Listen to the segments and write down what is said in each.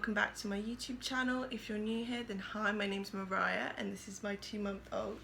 welcome back to my YouTube channel. If you're new here, then hi, my name's Mariah and this is my 2-month-old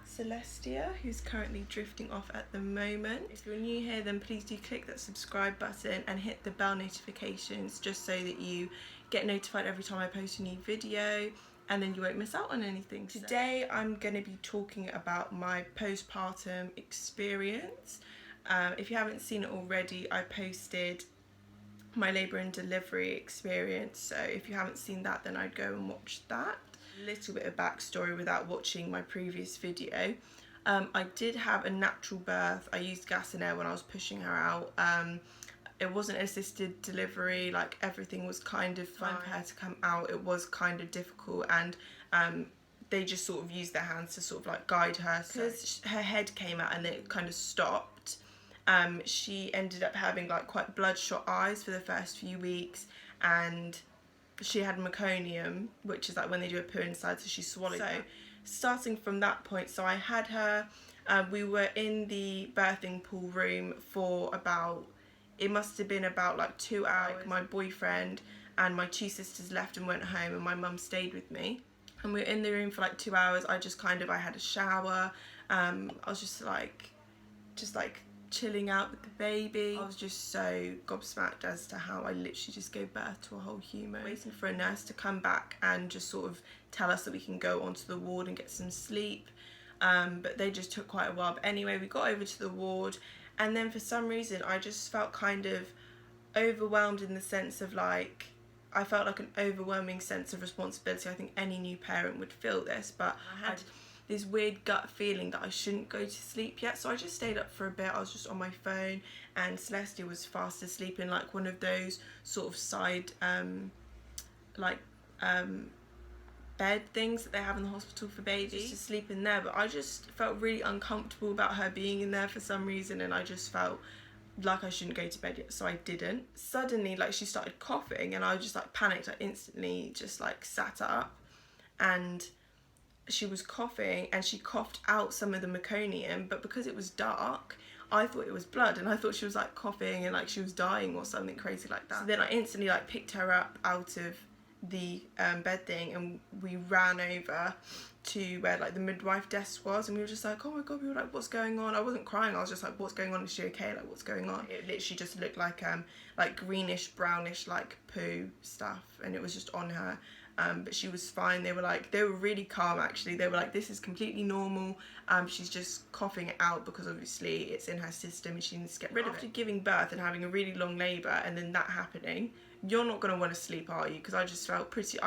Celestia, who's currently drifting off at the moment. If you're new here, then please do click that subscribe button and hit the bell notifications just so that you get notified every time I post a new video and then you won't miss out on anything. Today I'm going to be talking about my postpartum experience. If you haven't seen it already, I posted my labour and delivery experience, so if you haven't seen that, then I'd go and watch that. A little bit of backstory without watching my previous video. I did have a natural birth. I used gas and air when I was pushing her out. It wasn't assisted delivery, like everything was kind of fine for her to come out. It was kind of difficult, and they just sort of used their hands to sort of like guide her. Because her head came out and it kind of stopped, she ended up having like quite bloodshot eyes for the first few weeks, and she had meconium, which is like when they do a poo inside, so she swallowed that. Starting from that point, so I had her, we were in the birthing pool room for about, it must have been about like 2 hours. My boyfriend and my 2 sisters left and went home, and my mum stayed with me, and we were in the room for like 2 hours. I had a shower. I was just like chilling out with the baby. I was just so gobsmacked as to how I literally just gave birth to a whole human. Waiting for a nurse to come back and just sort of tell us that we can go onto the ward and get some sleep, but they just took quite a while. But anyway, we got over to the ward, and then for some reason I just felt kind of overwhelmed, in the sense of like, I felt like an overwhelming sense of responsibility. I think any new parent would feel this, but I had this weird gut feeling that I shouldn't go to sleep yet, so I just stayed up for a bit. I was just on my phone, and Celestia was fast asleep in like one of those sort of side bed things that they have in the hospital for babies, just to sleep in there. But I just felt really uncomfortable about her being in there for some reason, and I just felt like I shouldn't go to bed yet, so I didn't. Suddenly, like, she started coughing, and I just like panicked. I instantly just like sat up, and she was coughing, and she coughed out some of the meconium, but because it was dark, I thought it was blood, and I thought she was like coughing and like she was dying or something crazy like that. So then I instantly like picked her up out of the bed thing, and we ran over to where like the midwife desk was, and we were just like, oh my god, we were like, what's going on? I wasn't crying, I was just like, what's going on? Is she okay? Like, what's going on? It literally just looked like greenish brownish like poo stuff, and it was just on her. But she was fine. They were really calm actually. They were like, this is completely normal. She's just coughing it out because obviously it's in her system and she needs to get rid of it. After giving birth and having a really long labour and then that happening, you're not going to want to sleep, are you? Because I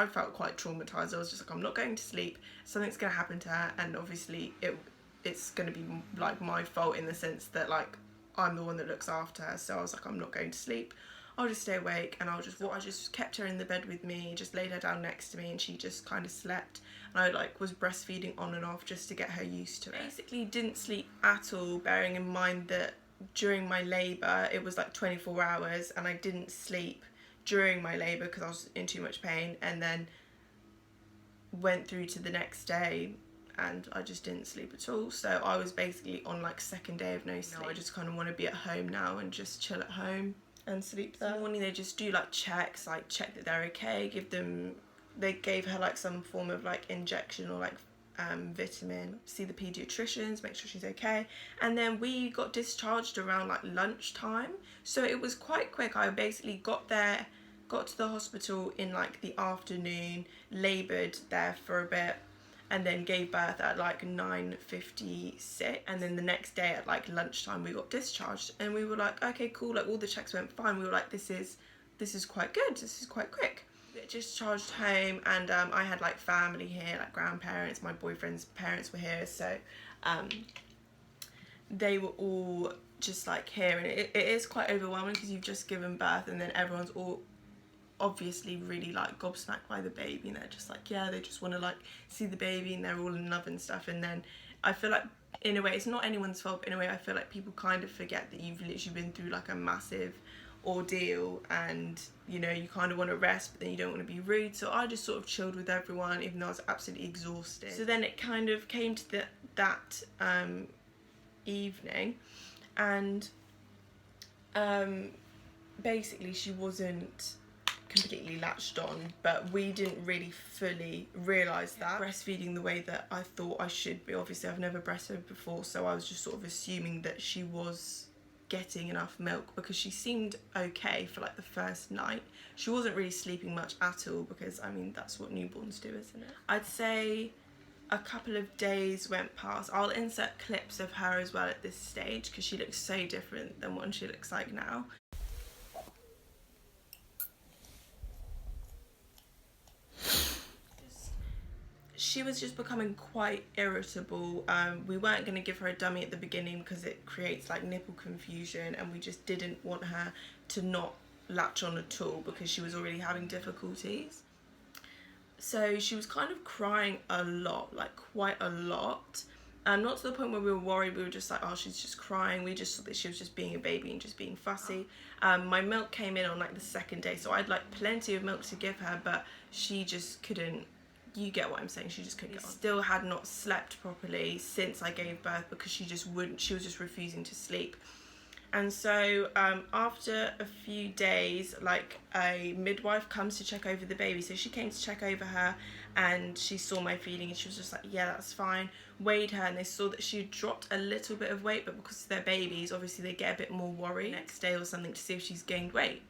felt quite traumatised. I was just like, I'm not going to sleep. Something's going to happen to her, and obviously it's going to be like my fault, in the sense that like I'm the one that looks after her. So I was like, I'm not going to sleep. I'll just stay awake, and I just kept her in the bed with me, just laid her down next to me, and she just kind of slept, and I like was breastfeeding on and off just to get her used to it. Basically didn't sleep at all, bearing in mind that during my labour it was like 24 hours, and I didn't sleep during my labour because I was in too much pain, and then went through to the next day and I just didn't sleep at all. So I was basically on like second day of no sleep. Now I just kind of want to be at home now and just chill at home and sleep there. In the morning they just do like checks, like check that they're okay, they gave her like some form of like injection or like vitamin, see the paediatricians, make sure she's okay, and then we got discharged around like lunchtime, so it was quite quick. I basically got to the hospital in like the afternoon, laboured there for a bit, and then gave birth at like 9:56, and then the next day at like lunchtime we got discharged, and we were like, okay, cool, like all the checks went fine. We were like, this is quite good, this is quite quick. We got discharged home, and I had like family here, like grandparents, my boyfriend's parents were here, so they were all just like here, and it is quite overwhelming because you've just given birth, and then everyone's all obviously really like gobsmacked by the baby, and they're just like, yeah, they just want to like see the baby, and they're all in love and stuff. And then I feel like, in a way, it's not anyone's fault, but in a way I feel like people kind of forget that you've literally been through like a massive ordeal, and you know, you kind of want to rest, but then you don't want to be rude. So I just sort of chilled with everyone, even though I was absolutely exhausted. So then it kind of came to that evening, and basically she wasn't completely latched on, but we didn't really fully realise that. Breastfeeding the way that I thought I should be. Obviously I've never breastfed before, so I was just sort of assuming that she was getting enough milk, because she seemed okay for like the first night. She wasn't really sleeping much at all, because I mean that's what newborns do, isn't it? I'd say a couple of days went past. I'll insert clips of her as well at this stage, because she looks so different than what she looks like now. She was just becoming quite irritable. We weren't going to give her a dummy at the beginning because it creates like nipple confusion, and we just didn't want her to not latch on at all because she was already having difficulties. So she was kind of crying a lot, like quite a lot. Not to the point where we were worried. We were just like, oh, she's just crying. We just thought that she was just being a baby and just being fussy. My milk came in on like the second day, so I had like plenty of milk to give her, but she just couldn't. You get what I'm saying, she just couldn't get on. Still had not slept properly since I gave birth, because she just wouldn't, she was just refusing to sleep. And so after a few days, like a midwife comes to check over the baby. So she came to check over her, and she saw my feeding, and she was just like, yeah, that's fine. Weighed her, and they saw that she had dropped a little bit of weight, but because they're babies, obviously they get a bit more worried next day or something to see if she's gained weight.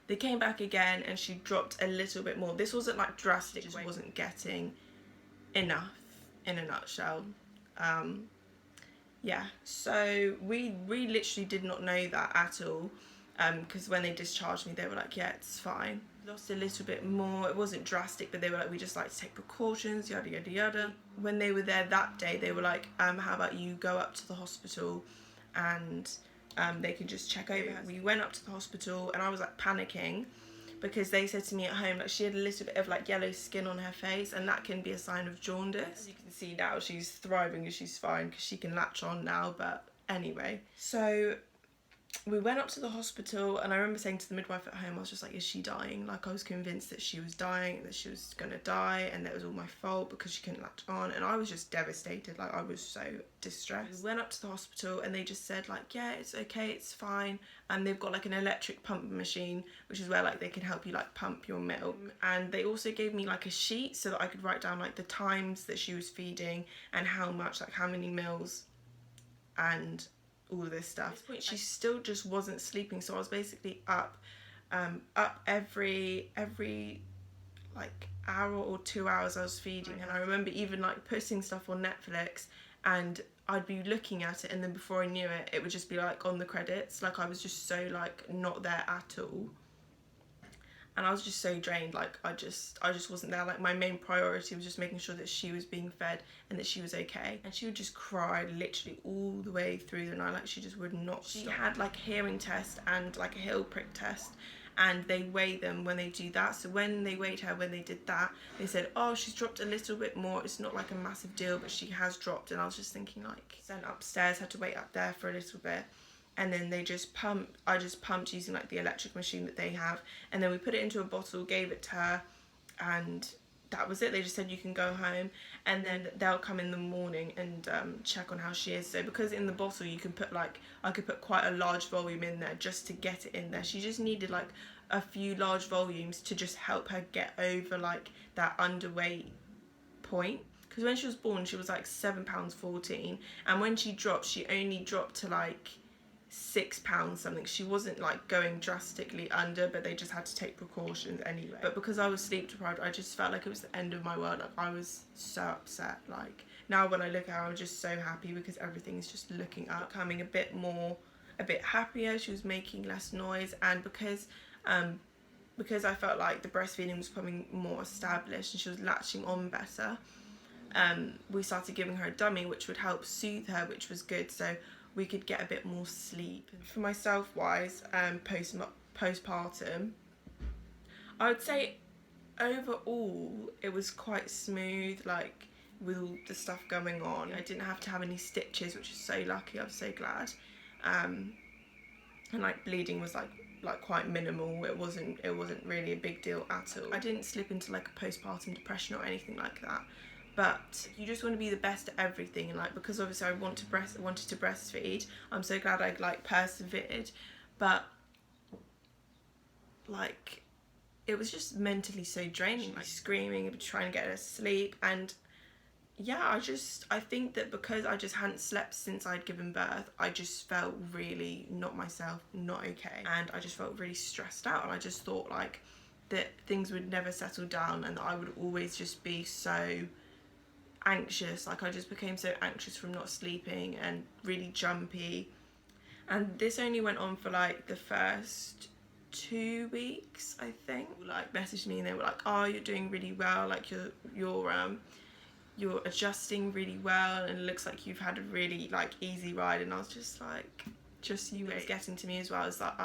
They came back again and she dropped a little bit more. This wasn't like drastic, just wasn't getting enough, in a nutshell. Yeah, so we literally did not know that at all, because when they discharged me, they were like, yeah, it's fine. Lost a little bit more. It wasn't drastic, but they were like, we just like to take precautions, yada yada yada. When they were there that day, they were like, how about you go up to the hospital and they can just check over her. We went up to the hospital, and I was like panicking, because they said to me at home, like, she had a little bit of like yellow skin on her face, and that can be a sign of jaundice. As you can see now, she's thriving and she's fine because she can latch on now. But anyway, so we went up to the hospital, and I remember saying to the midwife at home, I was just like, is she dying? Like, I was convinced that she was dying, that she was gonna die, and that it was all my fault because she couldn't latch on. And I was just devastated. Like, I was so distressed. We went up to the hospital, and they just said like, yeah, it's okay, it's fine. And they've got like an electric pump machine, which is where like they can help you like pump your milk. And they also gave me like a sheet so that I could write down like the times that she was feeding and how much, like how many meals and all of this stuff. At this point, she still just wasn't sleeping, so I was basically up every like hour or 2 hours I was feeding. And I remember even like putting stuff on Netflix, and I'd be looking at it, and then before I knew it, it would just be like on the credits. Like, I was just so like not there at all, and I was just so drained. Like, I just wasn't there. Like, my main priority was just making sure that she was being fed and that she was okay. And she would just cry literally all the way through the night. Like, she just would not stop. She had like a hearing test and like a heel prick test, and they weigh them when they do that. So when they weighed her, when they did that, they said, oh, she's dropped a little bit more. It's not like a massive deal, but she has dropped. And I was just thinking, like, sent upstairs, had to wait up there for a little bit. And then they just pumped, I just pumped using like the electric machine that they have. And then we put it into a bottle, gave it to her, and that was it. They just said, you can go home, and then they'll come in the morning and check on how she is. So because in the bottle you can put like, I could put quite a large volume in there just to get it in there. She just needed like a few large volumes to just help her get over like that underweight point. Because when she was born, she was like £7.14, and when she dropped, she only dropped to like £6 something. She wasn't like going drastically under, but they just had to take precautions anyway. But because I was sleep deprived, I just felt like it was the end of my world. Like, I was so upset. Like, now when I look at her, I'm just so happy because everything is just looking up, becoming a bit happier. She was making less noise, and because I felt like the breastfeeding was becoming more established and she was latching on better, we started giving her a dummy, which would help soothe her, which was good. So we could get a bit more sleep. For myself wise, postpartum, I would say overall it was quite smooth, like with all the stuff going on. I didn't have to have any stitches, which is so lucky. I'm so glad. And like bleeding was like quite minimal. It wasn't really a big deal at all. I didn't slip into like a postpartum depression or anything like that. But you just want to be the best at everything, and like, because obviously I wanted to breastfeed, I'm so glad I like persevered. But like, it was just mentally so draining, like screaming, trying to get her to sleep. And yeah, I think that because I just hadn't slept since I'd given birth, I just felt really not myself, not okay. And I just felt really stressed out, and I just thought like that things would never settle down and that I would always just be so anxious. Like I just became so anxious from not sleeping and really jumpy. And this only went on for like the first 2 weeks, I think. Like messaged me and they were like, oh, you're doing really well, like you're adjusting really well and it looks like you've had a really like easy ride. And I was just like, just you wait. It's getting to me as well, is that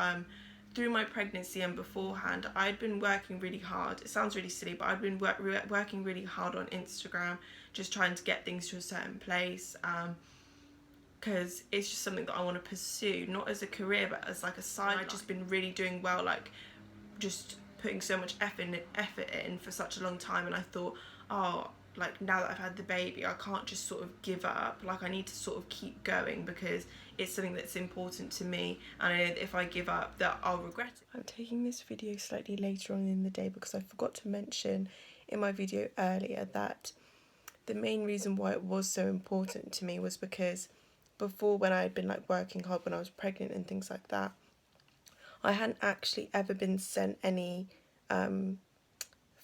through my pregnancy and beforehand, I'd been working really hard. It sounds really silly, but I'd been working really hard on Instagram, just trying to get things to a certain place, because it's just something that I want to pursue, not as a career but as like a side. I've just been really doing well, like just putting so much effort in for such a long time, and I thought, oh, like now that I've had the baby, I can't just sort of give up. Like I need to sort of keep going because it's something that's important to me, and I know that if I give up that I'll regret it. I'm taking this video slightly later on in the day because I forgot to mention in my video earlier that the main reason why it was so important to me was because before, when I had been like working hard when I was pregnant and things like that, I hadn't actually ever been sent any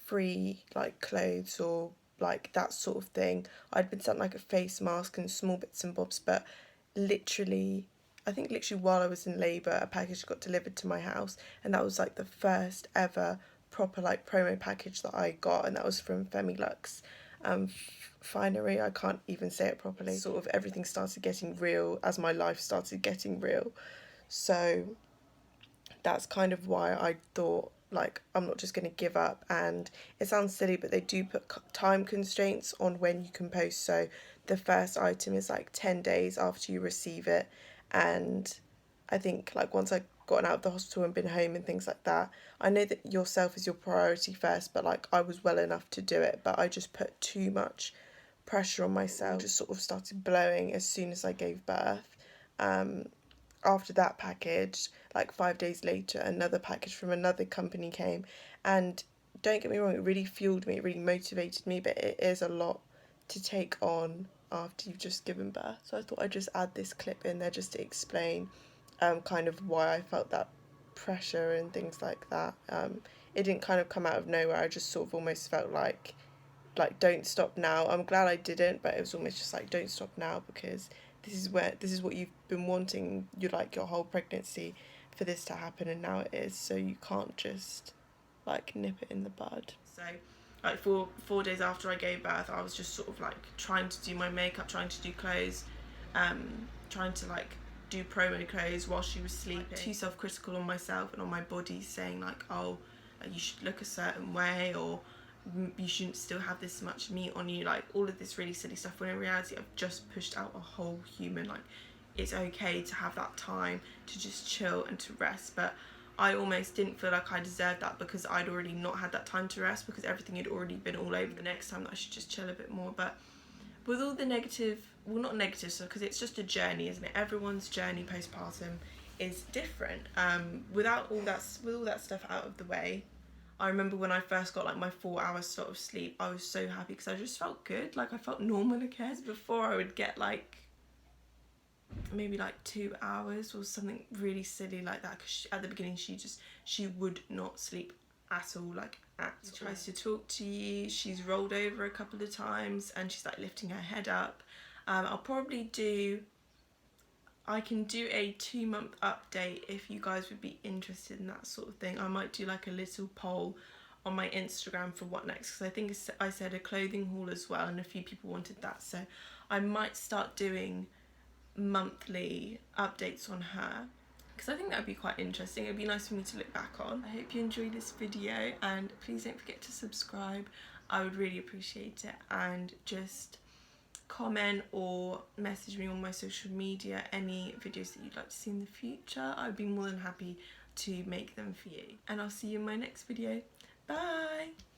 free like clothes or like that sort of thing. I'd been sent like a face mask and small bits and bobs, but literally while I was in labour, a package got delivered to my house, and that was like the first ever proper like promo package that I got, and that was from Femilux Finery. I can't even say it properly. Sort of everything started getting real as my life started getting real. So that's kind of why I thought, like, I'm not just going to give up. And it sounds silly, but they do put time constraints on when you can post. So the first item is like 10 days after you receive it. And I think like once I'd gotten out of the hospital and been home and things like that, I know that yourself is your priority first, but like I was well enough to do it, but I just put too much pressure on myself. Just sort of started blowing as soon as I gave birth. After that package, like 5 days later, another package from another company came, and don't get me wrong, it really fueled me, it really motivated me, but it is a lot to take on after you've just given birth. So I thought I'd just add this clip in there just to explain kind of why I felt that pressure and things like that. It didn't kind of come out of nowhere. I just sort of almost felt like don't stop now. I'm glad I didn't, but it was almost just like, don't stop now, because this is what you've been wanting, your whole pregnancy, for this to happen, and now it is. So you can't just like nip it in the bud. So like 4 days after I gave birth, I was just sort of like trying to do my makeup, trying to do clothes, trying to like do promo clothes while she was sleeping. Too self-critical on myself and on my body, saying like, oh, you should look a certain way, or you shouldn't still have this much meat on you, like all of this really silly stuff, when in reality I've just pushed out a whole human. Like it's okay to have that time to just chill and to rest, but I almost didn't feel like I deserved that because I'd already not had that time to rest, because everything had already been all over the next time, that I should just chill a bit more. But with all the negative, well, not negative, so because it's just a journey, isn't it? Everyone's journey postpartum is different. With all that stuff out of the way, I remember when I first got like my 4 hours slot of sleep, I was so happy because I just felt good, like I felt normal again. Before I would get like maybe like 2 hours or something really silly like that, because at the beginning she would not sleep at all, like at all. She tries to talk to you, she's rolled over a couple of times and she's like lifting her head up. I can do a 2-month update if you guys would be interested in that sort of thing. I might do like a little poll on my Instagram for what next, because I think I said a clothing haul as well, and a few people wanted that, so I might start doing monthly updates on her, because I think that would be quite interesting. It'd be nice for me to look back on. I hope you enjoyed this video, and please don't forget to subscribe. I would really appreciate it, and just comment or message me on my social media any videos that you'd like to see in the future. I'd be more than happy to make them for you, and I'll see you in my next video. Bye.